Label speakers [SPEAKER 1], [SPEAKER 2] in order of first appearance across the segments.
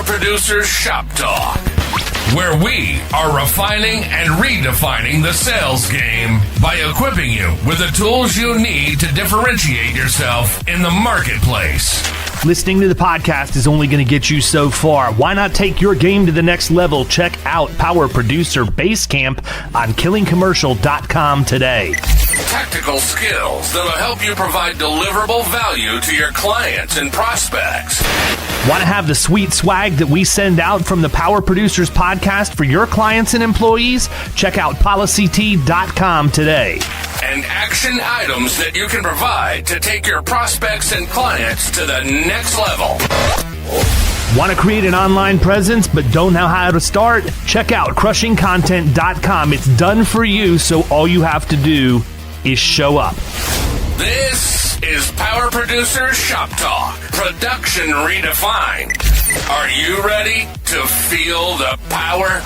[SPEAKER 1] Producers Shoptalk, where we are refining and redefining the sales game by equipping you with the tools you need to differentiate yourself in the marketplace.
[SPEAKER 2] Listening to the podcast is only going to get you so far. Why not take your game to the next level? Check out Power Producer Basecamp on killingcommercial.com today.
[SPEAKER 1] Tactical skills that'll help you provide deliverable value to your clients and prospects.
[SPEAKER 2] Want to have the sweet swag that we send out from the Power Producers podcast for your clients and employees? Check out policyt.com today.
[SPEAKER 1] And action items that you can provide to take your prospects and clients to the next level.
[SPEAKER 2] Want to create an online presence but don't know how to start? Check out crushingcontent.com. It's done for you, so all you have to do is show up.
[SPEAKER 1] This is Power Producers Shop Talk, production redefined. Are you ready to feel the power?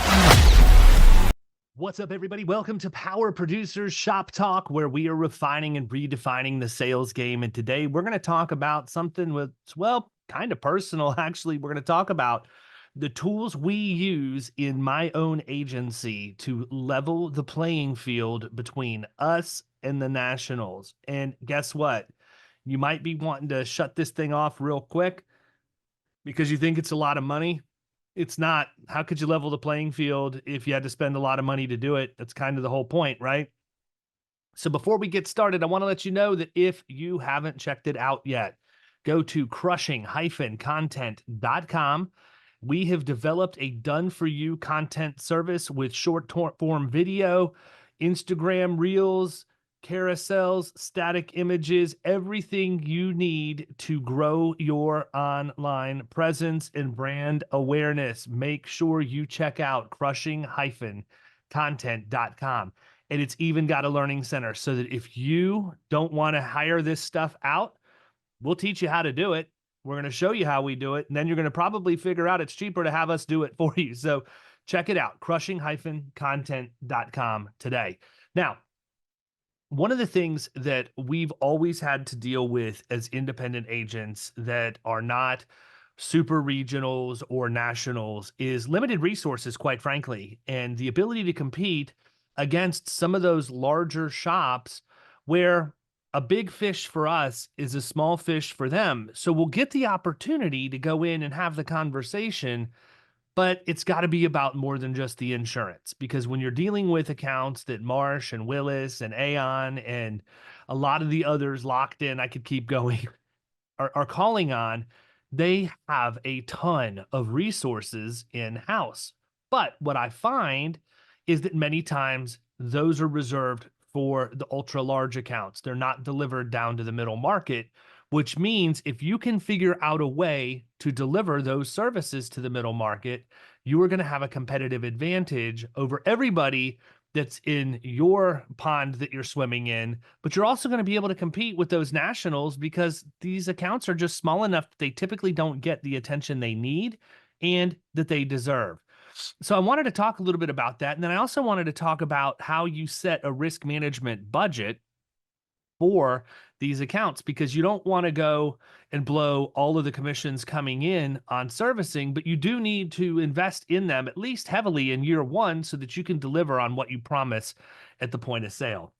[SPEAKER 2] What's up, everybody? Welcome to Power Producers Shop Talk, where we are refining and redefining the sales game. And today we're going to talk about something that's, well, kind of personal, actually. We're going to talk about the tools we use in my own agency to level the playing field between us and the nationals. And guess what? You might be wanting to shut this thing off real quick because you think it's a lot of money. It's not. How could you level the playing field if you had to spend a lot of money to do it? That's kind of the whole point, right? So before we get started, I want to let you know that if you haven't checked it out yet, go to crushing-content.com. We have developed a done-for-you content service with short-form video, Instagram Reels, carousels, static images, everything you need to grow your online presence and brand awareness. Make sure you check out crushing-content.com. And it's even got a learning center so that if you don't want to hire this stuff out, we'll teach you how to do it. We're going to show you how we do it. And then you're going to probably figure out it's cheaper to have us do it for you. So check it out, crushing-content.com today. Now, one of the things that we've always had to deal with as independent agents that are not super regionals or nationals is limited resources, quite frankly, and the ability to compete against some of those larger shops where a big fish for us is a small fish for them. So we'll get the opportunity to go in and have the conversation, but it's got to be about more than just the insurance, because when you're dealing with accounts that Marsh and Willis and Aon and a lot of the others locked in, I could keep going, are calling on, they have a ton of resources in-house. But what I find is that many times those are reserved for the ultra large accounts. They're not delivered down to the middle market, which means if you can figure out a way to deliver those services to the middle market, you are going to have a competitive advantage over everybody that's in your pond that you're swimming in. But you're also going to be able to compete with those nationals because these accounts are just small enough that they typically don't get the attention they need and that they deserve. So I wanted to talk a little bit about that. And then I also wanted to talk about how you set a risk management budget for these accounts, because you don't want to go and blow all of the commissions coming in on servicing, but you do need to invest in them at least heavily in year one so that you can deliver on what you promise at the point of sale.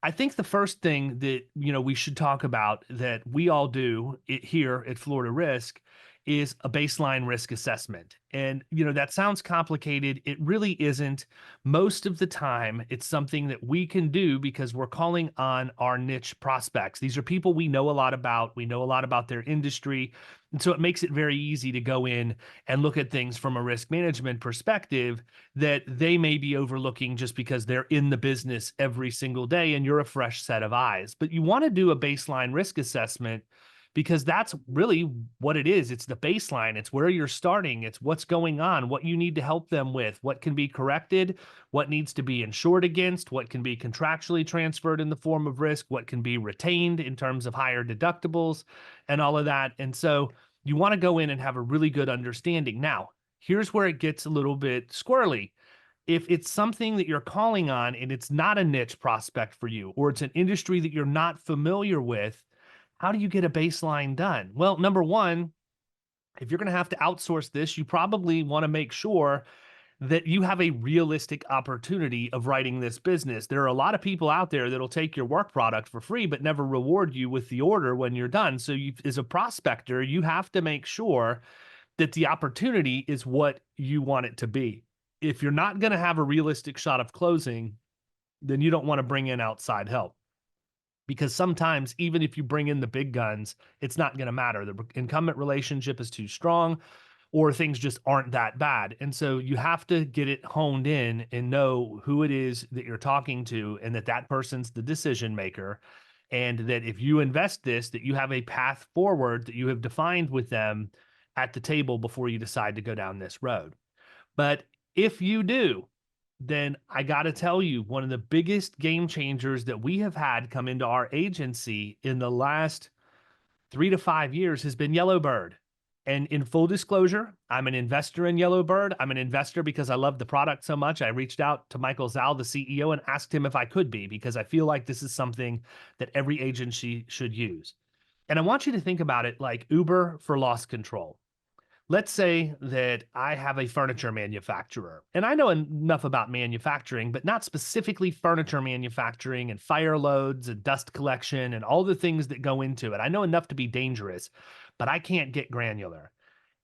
[SPEAKER 2] I think the first thing that, we should talk about that we all do here at Florida Risk is a baseline risk assessment. And, that sounds complicated. It really isn't. Most of the time, it's something that we can do because we're calling on our niche prospects. These are people we know a lot about. We know a lot about their industry. And so it makes it very easy to go in and look at things from a risk management perspective that they may be overlooking just because they're in the business every single day and you're a fresh set of eyes. But you want to do a baseline risk assessment because that's really what it is. It's the baseline. It's where you're starting. It's what's going on, what you need to help them with, what can be corrected, what needs to be insured against, what can be contractually transferred in the form of risk, what can be retained in terms of higher deductibles and all of that. And so you want to go in and have a really good understanding. Now, here's where it gets a little bit squirrely. If it's something that you're calling on and it's not a niche prospect for you, or it's an industry that you're not familiar with, how do you get a baseline done? Well, number one, if you're going to have to outsource this, you probably want to make sure that you have a realistic opportunity of writing this business. There are a lot of people out there that'll take your work product for free, but never reward you with the order when you're done. So you, as a prospector, you have to make sure that the opportunity is what you want it to be. If you're not going to have a realistic shot of closing, then you don't want to bring in outside help. Because sometimes, even if you bring in the big guns, it's not going to matter. The incumbent relationship is too strong, or things just aren't that bad. And so you have to get it honed in and know who it is that you're talking to, and that that person's the decision maker. And that if you invest this, that you have a path forward that you have defined with them at the table before you decide to go down this road. But if you do, then I got to tell you, one of the biggest game changers that we have had come into our agency in the last 3 to 5 years has been Yellowbird. And in full disclosure, I'm an investor in Yellowbird. I'm an investor because I love the product so much. I reached out to Michael Zal, the CEO, and asked him if I could be, because I feel like this is something that every agency should use. And I want you to think about it like Uber for loss control. Let's say that I have a furniture manufacturer, and I know enough about manufacturing, but not specifically furniture manufacturing and fire loads and dust collection and all the things that go into it. I know enough to be dangerous, but I can't get granular.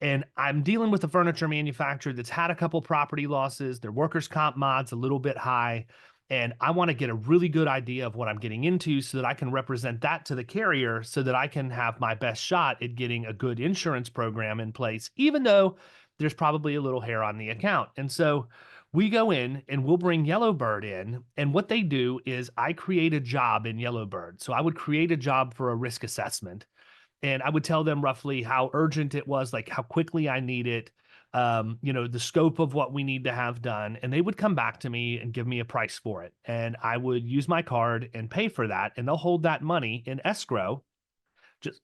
[SPEAKER 2] And I'm dealing with a furniture manufacturer that's had a couple property losses. Their workers' comp mod's a little bit high. And I want to get a really good idea of what I'm getting into so that I can represent that to the carrier so that I can have my best shot at getting a good insurance program in place, even though there's probably a little hair on the account. And so we go in and we'll bring Yellowbird in. And what they do is I create a job in Yellowbird. So I would create a job for a risk assessment. And I would tell them roughly how urgent it was, like how quickly I need it, the scope of what we need to have done. And they would come back to me and give me a price for it. And I would use my card and pay for that. And they'll hold that money in escrow, just,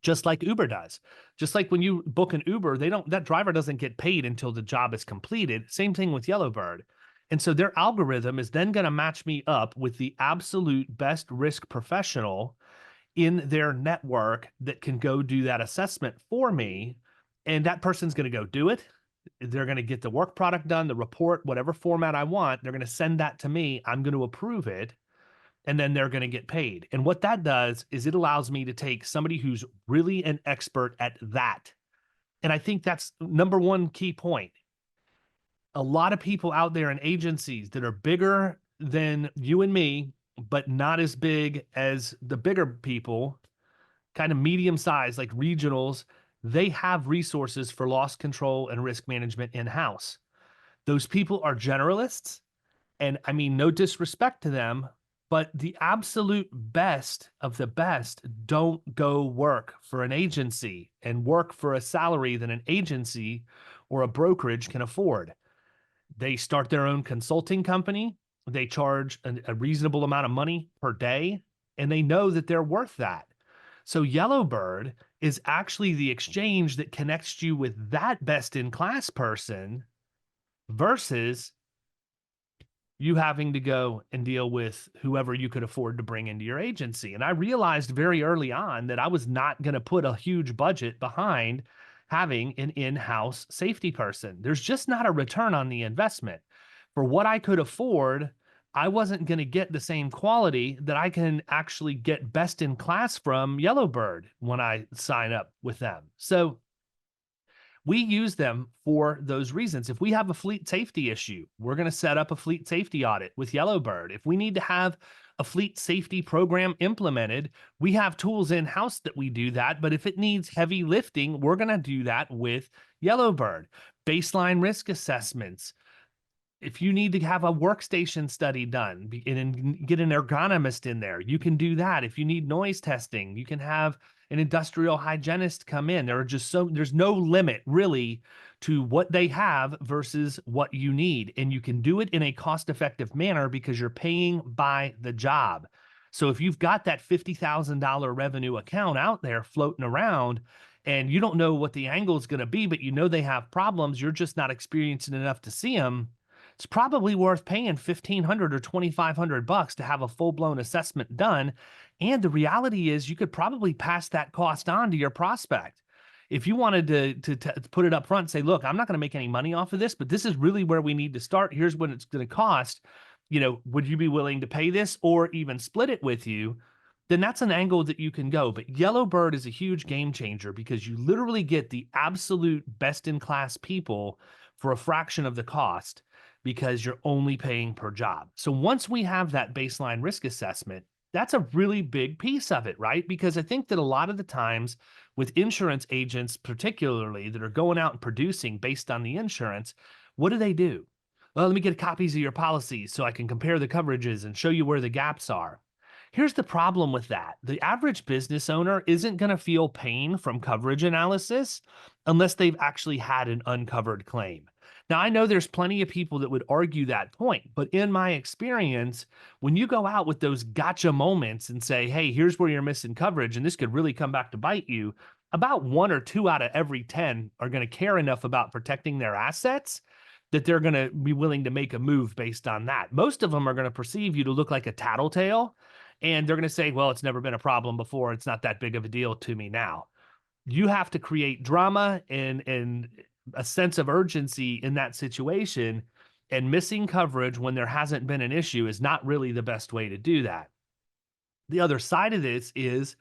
[SPEAKER 2] just like Uber does. Just like when you book an Uber, that driver doesn't get paid until the job is completed. Same thing with Yellowbird. And so their algorithm is then going to match me up with the absolute best risk professional in their network that can go do that assessment for me. And that person's going to go do it. They're going to get the work product done, the report, whatever format I want. They're going to send that to me. I'm going to approve it. And then they're going to get paid. And what that does is it allows me to take somebody who's really an expert at that. And I think that's number one key point. A lot of people out there in agencies that are bigger than you and me, but not as big as the bigger people, kind of medium size, like regionals, they have resources for loss control and risk management in-house. Those people are generalists, and I mean, no disrespect to them, but the absolute best of the best don't go work for an agency and work for a salary that an agency or a brokerage can afford. They start their own consulting company. They charge a reasonable amount of money per day, and they know that they're worth that. So Yellowbird is actually the exchange that connects you with that best-in-class person versus you having to go and deal with whoever you could afford to bring into your agency. And I realized very early on that I was not going to put a huge budget behind having an in-house safety person. There's just not a return on the investment. For what I could afford, I wasn't going to get the same quality that I can actually get best in class from Yellowbird when I sign up with them. So we use them for those reasons. If we have a fleet safety issue, we're going to set up a fleet safety audit with Yellowbird. If we need to have a fleet safety program implemented, we have tools in-house that we do that. But if it needs heavy lifting, we're going to do that with Yellowbird. Baseline risk assessments. If you need to have a workstation study done and get an ergonomist in there, you can do that. If you need noise testing, you can have an industrial hygienist come in. There's no limit really to what they have versus what you need. And you can do it in a cost-effective manner because you're paying by the job. So if you've got that $50,000 revenue account out there floating around and you don't know what the angle is going to be, but you know they have problems, you're just not experiencing enough to see them, it's probably worth paying $1,500 or $2,500 to have a full-blown assessment done. And the reality is you could probably pass that cost on to your prospect. If you wanted to put it up front and say, look, I'm not going to make any money off of this, but this is really where we need to start. Here's what it's going to cost. Would you be willing to pay this or even split it with you? Then that's an angle that you can go. But Yellowbird is a huge game changer because you literally get the absolute best in class people for a fraction of the cost because you're only paying per job. So once we have that baseline risk assessment, that's a really big piece of it, right? Because I think that a lot of the times with insurance agents, particularly that are going out and producing based on the insurance, what do? Well, let me get copies of your policies so I can compare the coverages and show you where the gaps are. Here's the problem with that. The average business owner isn't going to feel pain from coverage analysis unless they've actually had an uncovered claim. Now, I know there's plenty of people that would argue that point, but in my experience, when you go out with those gotcha moments and say, hey, here's where you're missing coverage, and this could really come back to bite you, about 1 or 2 out of every 10 are going to care enough about protecting their assets that they're going to be willing to make a move based on that. Most of them are going to perceive you to look like a tattletale, and they're going to say, well, it's never been a problem before. It's not that big of a deal to me now. You have to create drama and a sense of urgency in that situation, and missing coverage when there hasn't been an issue is not really the best way to do that. The other side of this is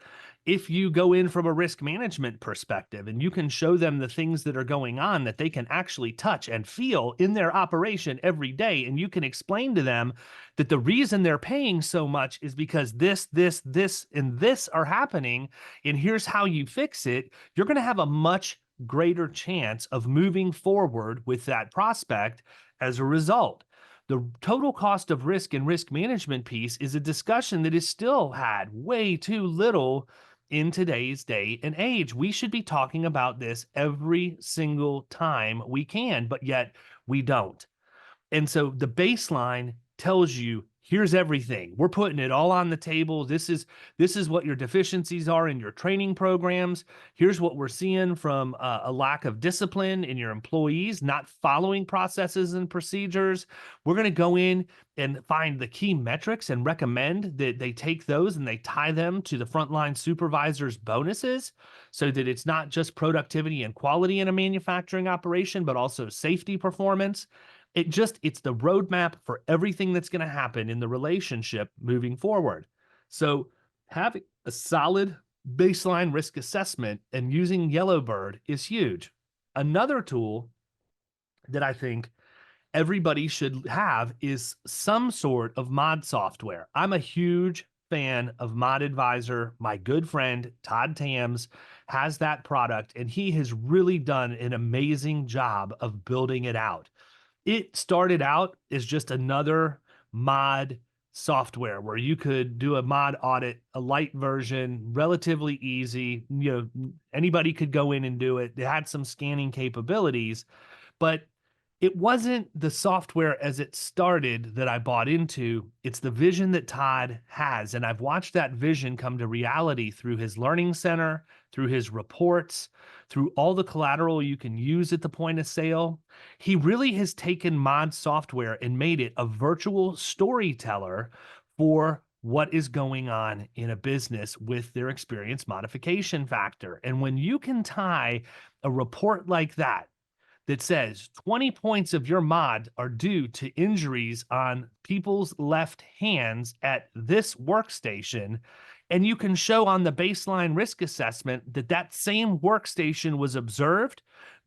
[SPEAKER 2] if you go in from a risk management perspective and you can show them the things that are going on that they can actually touch and feel in their operation every day, and you can explain to them that the reason they're paying so much is because this, and this are happening, and here's how you fix it, you're going to have a much greater chance of moving forward with that prospect as a result. The total cost of risk and risk management piece is a discussion that is still had way too little in today's day and age. We should be talking about this every single time we can, but yet we don't. And so the baseline tells you, here's everything. We're putting it all on the table. This is what your deficiencies are in your training programs. Here's what we're seeing from a lack of discipline in your employees, not following processes and procedures. We're going to go in and find the key metrics and recommend that they take those and they tie them to the frontline supervisors' bonuses so that it's not just productivity and quality in a manufacturing operation, but also safety performance. It's the roadmap for everything that's going to happen in the relationship moving forward. So having a solid baseline risk assessment and using Yellowbird is huge. Another tool that I think everybody should have is some sort of mod software. I'm a huge fan of ModAdvisor. My good friend Todd Tams has that product, and he has really done an amazing job of building it out. It started out as just another mod software where you could do a mod audit, a light version, relatively easy. Anybody could go in and do it. It had some scanning capabilities, but it wasn't the software as it started that I bought into. It's the vision that Todd has. And I've watched that vision come to reality through his learning center, through his reports, through all the collateral you can use at the point of sale. He really has taken mod software and made it a virtual storyteller for what is going on in a business with their experience modification factor. And when you can tie a report like that says 20 points of your mod are due to injuries on people's left hands at this workstation, and you can show on the baseline risk assessment that same workstation was observed,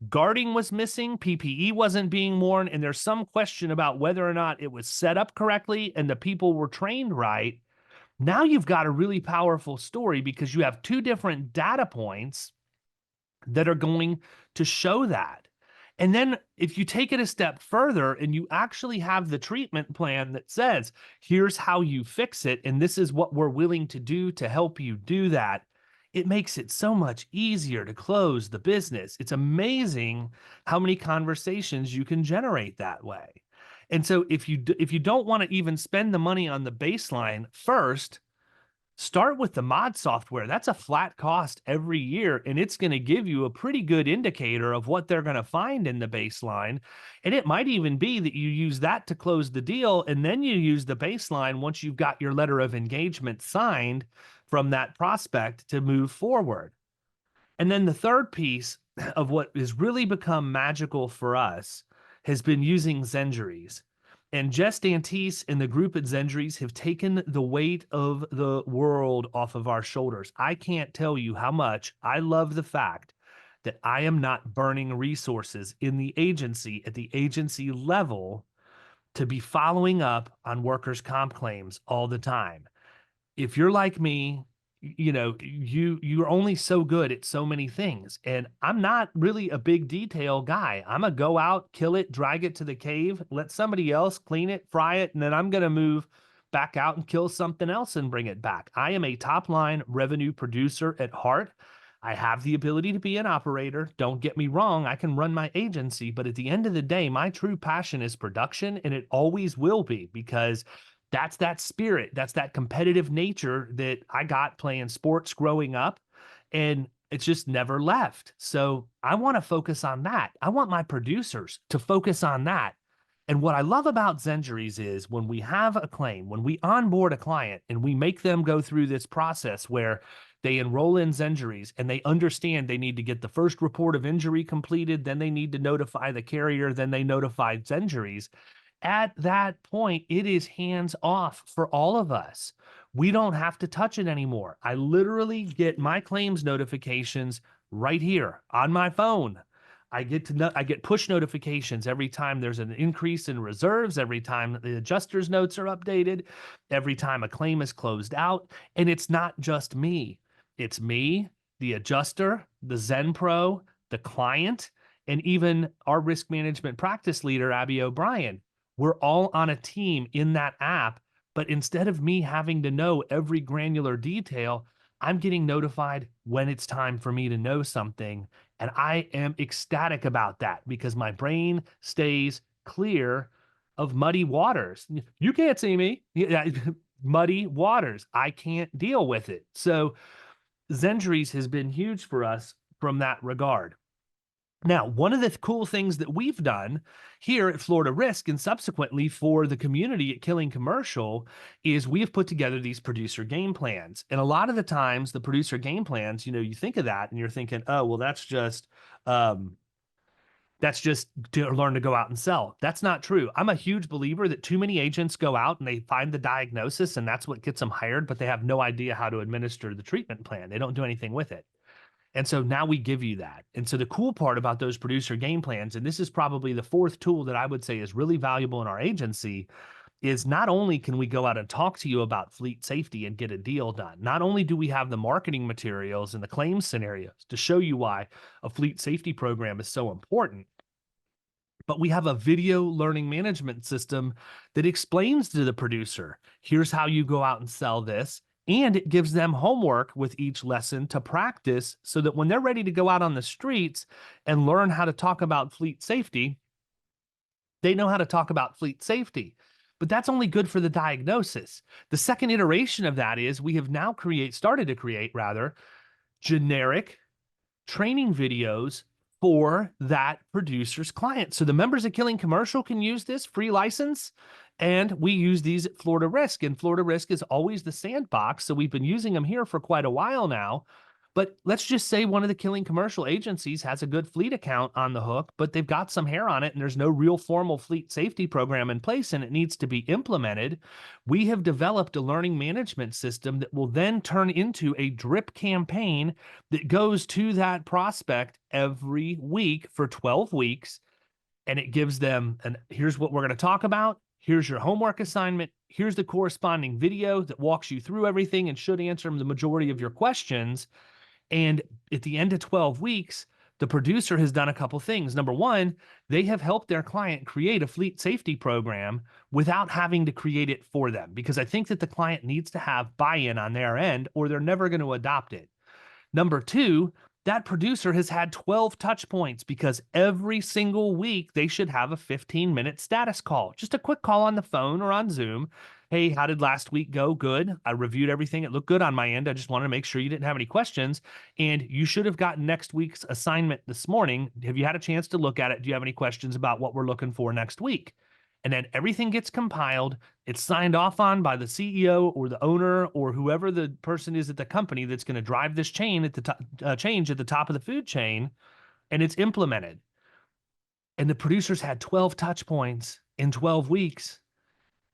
[SPEAKER 2] guarding was missing, PPE wasn't being worn, and there's some question about whether or not it was set up correctly and the people were trained right. Now you've got a really powerful story because you have 2 different data points that are going to show that. And then if you take it a step further and you actually have the treatment plan that says, here's how you fix it, and this is what we're willing to do to help you do that, it makes it so much easier to close the business. It's amazing how many conversations you can generate that way. And so if you don't want to even spend the money on the baseline first, start with the mod software. That's a flat cost every year, and it's going to give you a pretty good indicator of what they're going to find in the baseline. And it might even be that you use that to close the deal, and then you use the baseline once you've got your letter of engagement signed from that prospect to move forward. And then the third piece of what has really become magical for us has been using Zenjuries. And Jess Dantis and the group at Zenjuries have taken the weight of the world off of our shoulders. I can't tell you how much I love the fact that I am not burning resources in the agency at the agency level to be following up on workers' comp claims all the time. If you're like me, you're only so good at so many things. And I'm not really a big detail guy. I'm a go out, kill it, drag it to the cave, let somebody else clean it, fry it, and then I'm going to move back out and kill something else and bring it back. I am a top line revenue producer at heart. I have the ability to be an operator. Don't get me wrong. I can run my agency, but at the end of the day, my true passion is production, and it always will be, because that's that spirit. That's that competitive nature that I got playing sports growing up, and it's just never left. So I want to focus on that. I want my producers to focus on that. And what I love about Zenjuries is when we have a claim, when we onboard a client and we make them go through this process where they enroll in Zenjuries and they understand they need to get the first report of injury completed, then they need to notify the carrier, then they notify Zenjuries. At that point, it is hands off for all of us. We don't have to touch it anymore. I literally get my claims notifications right here on my phone. I get push notifications every time there's an increase in reserves, every time the adjuster's notes are updated, every time a claim is closed out. And it's not just me. It's me, the adjuster, the Zen Pro, the client, and even our risk management practice leader, Abby O'Brien. We're all on a team in that app, but instead of me having to know every granular detail, I'm getting notified when it's time for me to know something. And I am ecstatic about that because my brain stays clear of muddy waters. You can't see me. Muddy waters. I can't deal with it. So Zenjuries has been huge for us from that regard. Now, one of the cool things that we've done here at Florida Risk and subsequently for the community at Killing Commercial is we have put together these producer game plans. And a lot of the times the producer game plans, you think of that and you're thinking, oh, well, that's just to learn to go out and sell. That's not true. I'm a huge believer that too many agents go out and they find the diagnosis and that's what gets them hired, but they have no idea how to administer the treatment plan. They don't do anything with it. And so now we give you that. And so the cool part about those producer game plans, and this is probably the fourth tool that I would say is really valuable in our agency, is not only can we go out and talk to you about fleet safety and get a deal done, not only do we have the marketing materials and the claims scenarios to show you why a fleet safety program is so important, but we have a video learning management system that explains to the producer, here's how you go out and sell this. And it gives them homework with each lesson to practice so that when they're ready to go out on the streets and learn how to talk about fleet safety, they know how to talk about fleet safety. But that's only good for the diagnosis. The second iteration of that is we have now started to create generic training videos for that producer's client. So the members of Killing Commercial can use this free license, and we use these at Florida Risk. And Florida Risk is always the sandbox, so we've been using them here for quite a while now. But let's just say one of the Killing Commercial agencies has a good fleet account on the hook, but they've got some hair on it and there's no real formal fleet safety program in place and it needs to be implemented. We have developed a learning management system that will then turn into a drip campaign that goes to that prospect every week for 12 weeks. And it gives them, here's what we're going to talk about. Here's your homework assignment. Here's the corresponding video that walks you through everything and should answer the majority of your questions. And at the end of 12 weeks, the producer has done a couple things. Number one, they have helped their client create a fleet safety program without having to create it for them, because I think that the client needs to have buy-in on their end or they're never going to adopt it. Number two, that producer has had 12 touch points because every single week they should have a 15-minute status call, just a quick call on the phone or on Zoom. Hey, how did last week go? Good. I reviewed everything. It looked good on my end. I just wanted to make sure you didn't have any questions. And you should have gotten next week's assignment this morning. Have you had a chance to look at it? Do you have any questions about what we're looking for next week? And then everything gets compiled. It's signed off on by the CEO or the owner or whoever the person is at the company that's going to drive this chain at the change at the top of the food chain, and it's implemented. And the producers had 12 touch points in 12 weeks.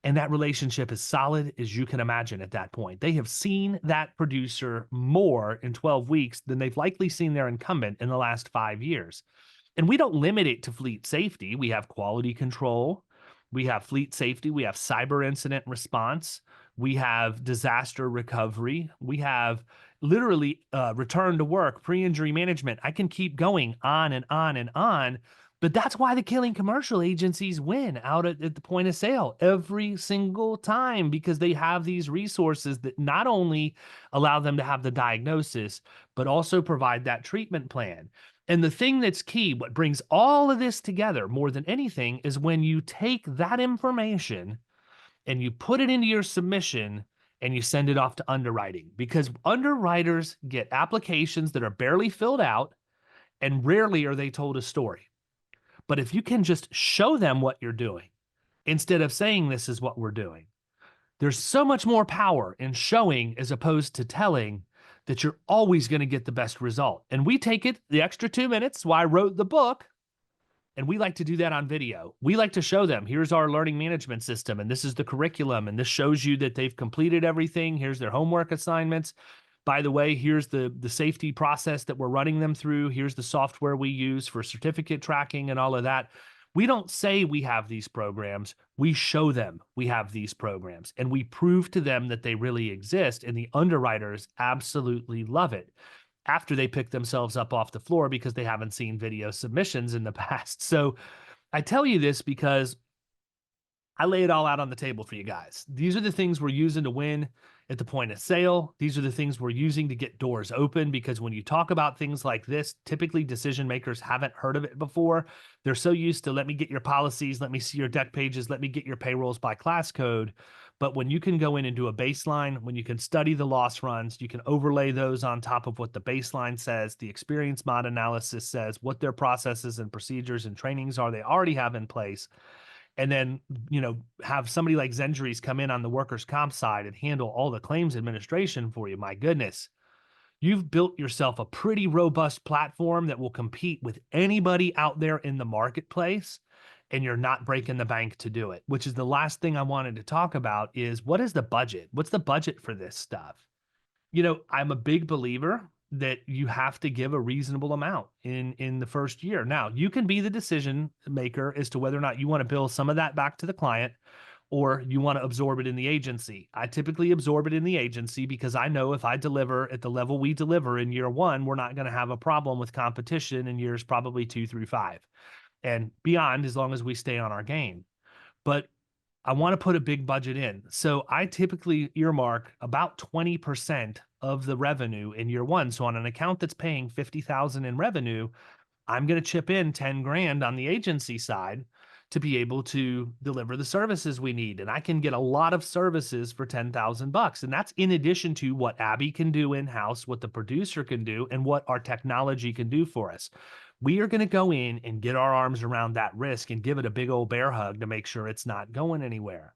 [SPEAKER 2] And that relationship is solid as you can imagine at that point. They have seen that producer more in 12 weeks than they've likely seen their incumbent in the last 5 years. And we don't limit it to fleet safety. We have quality control. We have fleet safety. We have cyber incident response. We have disaster recovery. We have literally return to work, pre-injury management. I can keep going on and on and on. But that's why the killing commercial agencies win out at the point of sale every single time, because they have these resources that not only allow them to have the diagnosis, but also provide that treatment plan. And the thing that's key, what brings all of this together more than anything, is when you take that information and you put it into your submission and you send it off to underwriting, because underwriters get applications that are barely filled out and rarely are they told a story. But if you can just show them what you're doing instead of saying this is what we're doing, there's so much more power in showing as opposed to telling, that you're always going to get the best result. And we take it the extra 2 minutes, why I wrote the book, and we like to do that on video. We like to show them, here's our learning management system, and this is the curriculum, and this shows you that they've completed everything. Here's their homework assignments. By the way, here's the safety process that we're running them through. Here's the software we use for certificate tracking and all of that. We don't say we have these programs. We show them we have these programs, and we prove to them that they really exist, and the underwriters absolutely love it after they pick themselves up off the floor because they haven't seen video submissions in the past. So I tell you this because I lay it all out on the table for you guys. These are the things we're using to win at the point of sale. These are the things we're using to get doors open, because when you talk about things like this, typically decision makers haven't heard of it before. They're so used to, let me get your policies, let me see your deck pages, let me get your payrolls by class code. But when you can go in and do a baseline, when you can study the loss runs, you can overlay those on top of what the baseline says, the experience mod analysis says, what their processes and procedures and trainings are they already have in place. And then, have somebody like Zenjuries come in on the workers' comp side and handle all the claims administration for you. My goodness, you've built yourself a pretty robust platform that will compete with anybody out there in the marketplace, and you're not breaking the bank to do it, which is the last thing I wanted to talk about is, what is the budget? What's the budget for this stuff? I'm a big believer that you have to give a reasonable amount in the first year. Now, you can be the decision maker as to whether or not you want to bill some of that back to the client or you want to absorb it in the agency. I typically absorb it in the agency because I know if I deliver at the level we deliver in year one, we're not going to have a problem with competition in years probably 2 through 5 and beyond, as long as we stay on our game. But I want to put a big budget in. So I typically earmark about 20% of the revenue in year one. So on an account that's paying 50,000 in revenue, I'm going to chip in 10 grand on the agency side to be able to deliver the services we need. And I can get a lot of services for $10,000. And that's in addition to what Abby can do in-house, what the producer can do, and what our technology can do for us. We are going to go in and get our arms around that risk and give it a big old bear hug to make sure it's not going anywhere.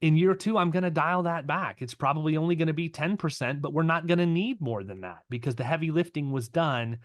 [SPEAKER 2] In year two, I'm going to dial that back. It's probably only going to be 10%, but we're not going to need more than that because the heavy lifting was done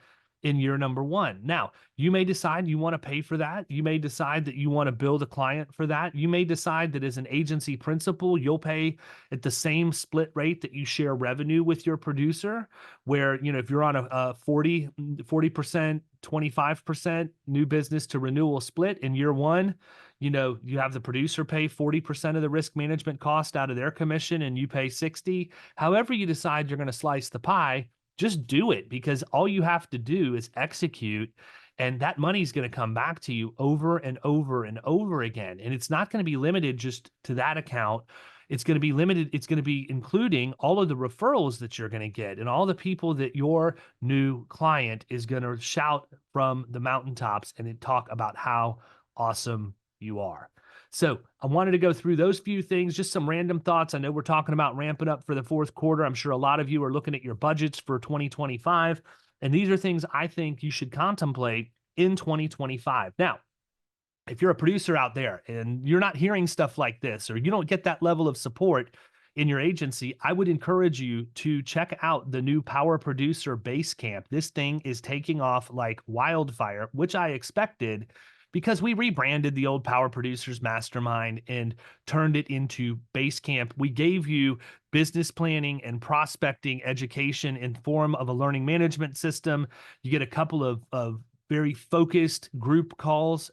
[SPEAKER 2] in year number one. Now, you may decide you want to pay for that. You may decide that you want to build a client for that. You may decide that as an agency principal, you'll pay at the same split rate that you share revenue with your producer, where, if you're on a 40%, 25% new business to renewal split in year one, you have the producer pay 40% of the risk management cost out of their commission and you pay 60. However you decide you're going to slice the pie, just do it, because all you have to do is execute, and that money is going to come back to you over and over and over again. And it's not going to be limited just to that account. It's going to be limited. It's going to be including all of the referrals that you're going to get and all the people that your new client is going to shout from the mountaintops and talk about how awesome you are. So I wanted to go through those few things, just some random thoughts. I know we're talking about ramping up for the fourth quarter. I'm sure a lot of you are looking at your budgets for 2025. And these are things I think you should contemplate in 2025. Now, if you're a producer out there and you're not hearing stuff like this, or you don't get that level of support in your agency, I would encourage you to check out the new Power Producer Basecamp. This thing is taking off like wildfire, which I expected, because we rebranded the old Power Producers Mastermind and turned it into Basecamp. We gave you business planning and prospecting education in form of a learning management system. You get a couple of very focused group calls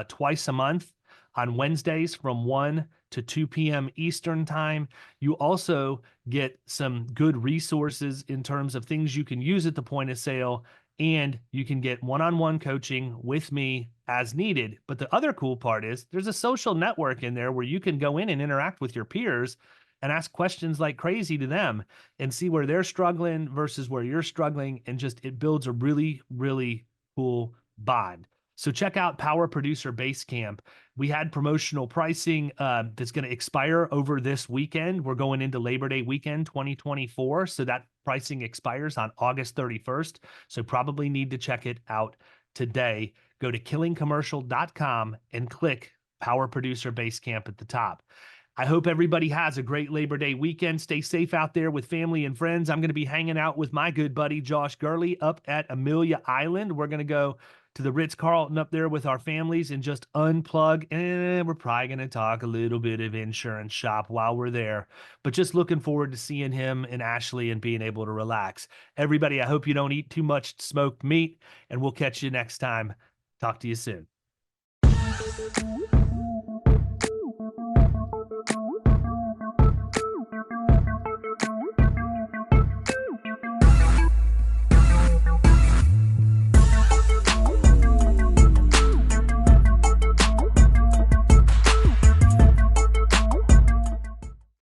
[SPEAKER 2] twice a month on Wednesdays from 1 to 2 p.m. Eastern time. You also get some good resources in terms of things you can use at the point of sale, and you can get one-on-one coaching with me as needed. But the other cool part is there's a social network in there where you can go in and interact with your peers and ask questions like crazy to them and see where they're struggling versus where you're struggling. And just, it builds a really, really cool bond. So check out Power Producer Basecamp. We had promotional pricing that's going to expire over this weekend. We're going into Labor Day weekend 2024. So that pricing expires on August 31st. So probably need to check it out today. Go to killingcommercial.com and click Power Producer Basecamp at the top. I hope everybody has a great Labor Day weekend. Stay safe out there with family and friends. I'm going to be hanging out with my good buddy, Josh Gurley, up at Amelia Island. We're going to go to the Ritz-Carlton up there with our families and just unplug. And we're probably going to talk a little bit of insurance shop while we're there. But just looking forward to seeing him and Ashley and being able to relax. Everybody, I hope you don't eat too much smoked meat, and we'll catch you next time. Talk to you soon.